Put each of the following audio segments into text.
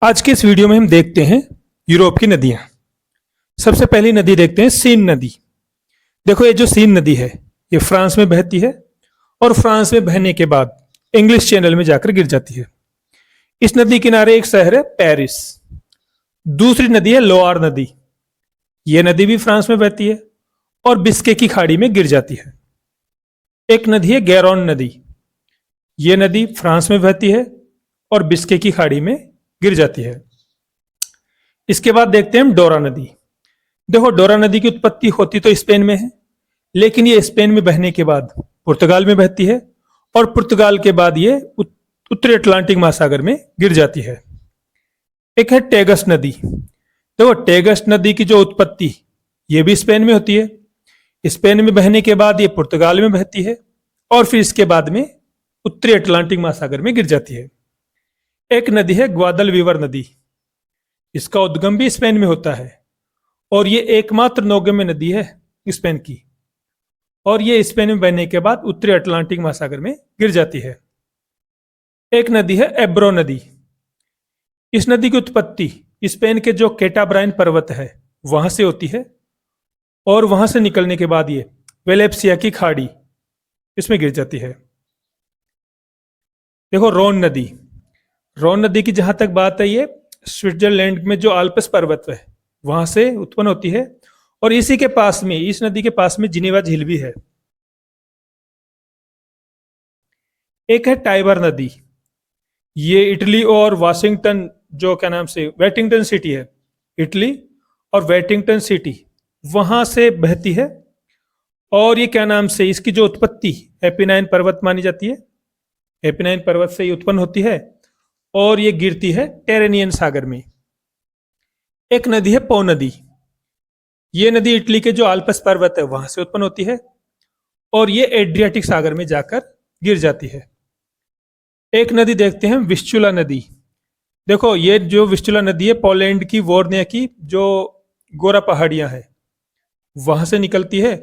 आज के इस वीडियो में हम देखते हैं यूरोप की नदियां। सबसे पहली नदी देखते हैं सीन नदी। देखो ये जो सीन नदी है ये फ्रांस में बहती है और फ्रांस में बहने के बाद इंग्लिश चैनल में जाकर गिर जाती है। इस नदी किनारे एक शहर है पेरिस। दूसरी नदी है लोआर नदी। ये नदी भी फ्रांस में बहती है और बिस्के की खाड़ी में गिर जाती है। एक नदी है गैरोन नदी। ये नदी फ्रांस में बहती है और बिस्के की खाड़ी में गिर जाती है। इसके बाद देखते हैं हम डोरा नदी। देखो डोरा नदी की उत्पत्ति होती तो स्पेन में है, लेकिन ये स्पेन में बहने के बाद पुर्तगाल में बहती है और पुर्तगाल के बाद ये उत्तरी अटलांटिक महासागर में गिर जाती है। एक है टेगस नदी। देखो टेगस नदी की जो उत्पत्ति ये भी स्पेन में होती है। स्पेन में बहने के बाद ये पुर्तगाल में बहती है और फिर इसके बाद में उत्तरी अटलांटिक महासागर में गिर जाती है। एक नदी है ग्वादलवीवर नदी। इसका उद्गम भी स्पेन में होता है और ये एकमात्र नौगम्य नदी है स्पेन की, और ये स्पेन में बहने के बाद उत्तरी अटलांटिक महासागर में गिर जाती है। एक नदी है एब्रो नदी। इस नदी की उत्पत्ति स्पेन के जो कैटाब्राइन पर्वत है वहां से होती है और वहां से निकलने के बाद ये वेलेप्सिया की खाड़ी इसमें गिर जाती है। देखो रोन नदी। रोन नदी की जहां तक बात है ये स्विट्जरलैंड में जो आल्प्स पर्वत है वहां से उत्पन्न होती है और इसी के पास में, इस नदी के पास में जिनेवा झील भी है। एक है टाइबर नदी। ये इटली और वाशिंगटन, जो क्या नाम से वेटिंगटन सिटी है, इटली और वेटिंगटन सिटी वहां से बहती है और ये क्या नाम से इसकी जो उत्पत्ति एपिनाइन पर्वत मानी जाती है। एपिनाइन पर्वत से ये उत्पन्न होती है और ये गिरती है टेरेनियन सागर में। एक नदी है पो नदी। ये नदी इटली के जो आल्प्स पर्वत है वहां से उत्पन्न होती है और ये एड्रियाटिक सागर में जाकर गिर जाती है। एक नदी देखते हैं विस्चुला नदी। देखो ये जो विस्चुला नदी है पोलैंड की वोर्निया की जो गोरा पहाड़ियां हैं वहां से निकलती है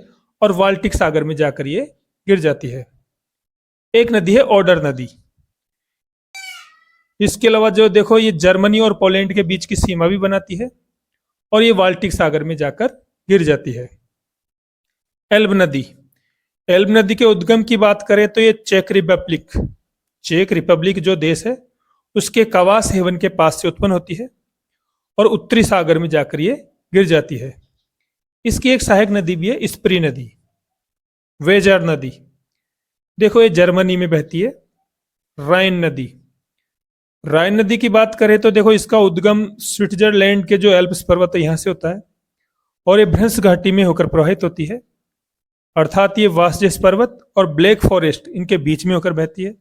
और बाल्टिक सागर में जाकर ये गिर जाती है। एक नदी है ओडर नदी। इसके अलावा जो देखो ये जर्मनी और पोलैंड के बीच की सीमा भी बनाती है और ये बाल्टिक सागर में जाकर गिर जाती है। एल्ब नदी। एल्ब नदी के उद्गम की बात करें तो ये चेक रिपब्लिक जो देश है उसके कवास हेवन के पास से उत्पन्न होती है और उत्तरी सागर में जाकर ये गिर जाती है। इसकी एक सहायक नदी भी है स्प्री नदी। वेजर नदी। देखो ये जर्मनी में बहती है। राइन नदी। राइन नदी की बात करें तो देखो इसका उद्गम स्विट्जरलैंड के जो एल्प्स पर्वत है यहां से होता है और ये भ्रंश घाटी में होकर प्रवाहित होती है, अर्थात ये वासजेस पर्वत और ब्लैक फॉरेस्ट इनके बीच में होकर बहती है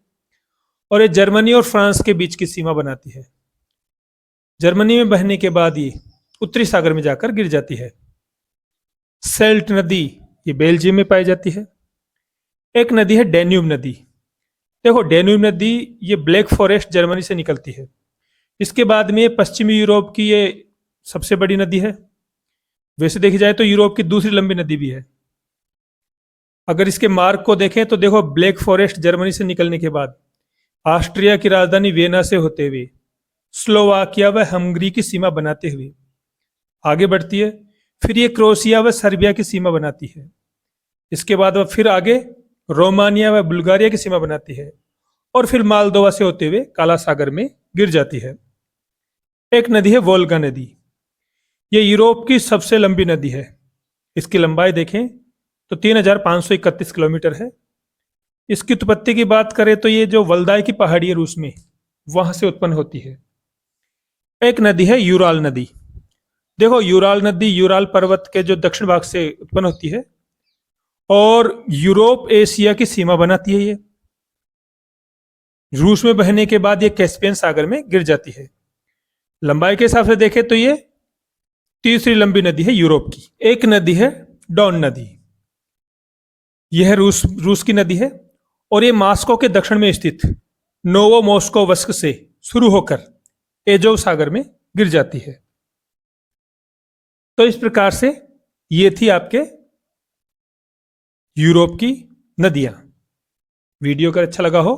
और ये जर्मनी और फ्रांस के बीच की सीमा बनाती है। जर्मनी में बहने के बाद ये उत्तरी सागर में जाकर गिर जाती है। सेल्ट नदी ये बेल्जियम में पाई जाती है। एक नदी है डेन्यूब नदी। देखो डेन्यूब नदी ये ब्लैक फॉरेस्ट जर्मनी से निकलती है। इसके बाद में पश्चिमी यूरोप की ये सबसे बड़ी नदी है। वैसे देखी जाए तो यूरोप की दूसरी लंबी नदी भी है। अगर इसके मार्ग को देखें तो देखो ब्लैक फॉरेस्ट जर्मनी से निकलने के बाद ऑस्ट्रिया की राजधानी वियना से होते हुए स्लोवाकिया व हंगरी की सीमा बनाते हुए आगे बढ़ती है। फिर ये क्रोएशिया व सर्बिया की सीमा बनाती है। इसके बाद वह फिर आगे रोमानिया व बुल्गारिया की सीमा बनाती है और फिर मालदोवा से होते हुए काला सागर में गिर जाती है। एक नदी है वोल्गा नदी। यह यूरोप की सबसे लंबी नदी है। इसकी लंबाई देखें तो 3531 किलोमीटर है। इसकी उत्पत्ति की बात करें तो ये जो वल्दाई की पहाड़ी है रूस में वहां से उत्पन्न होती है। एक नदी है यूराल नदी। देखो यूराल नदी यूराल पर्वत के जो दक्षिण भाग से उत्पन्न होती है और यूरोप एशिया की सीमा बनाती है। ये रूस में बहने के बाद ये कैस्पियन सागर में गिर जाती है। लंबाई के हिसाब से देखें तो ये तीसरी लंबी नदी है यूरोप की। एक नदी है डॉन नदी। यह रूस की नदी है और ये मॉस्को के दक्षिण में स्थित नोवो मोस्कोवस्क से शुरू होकर एजोव सागर में गिर जाती है। तो इस प्रकार से ये थी आपके यूरोप की नदियां। वीडियो अगर अच्छा लगा हो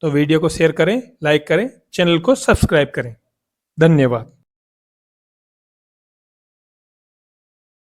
तो वीडियो को शेयर करें, लाइक करें, चैनल को सब्सक्राइब करें। धन्यवाद।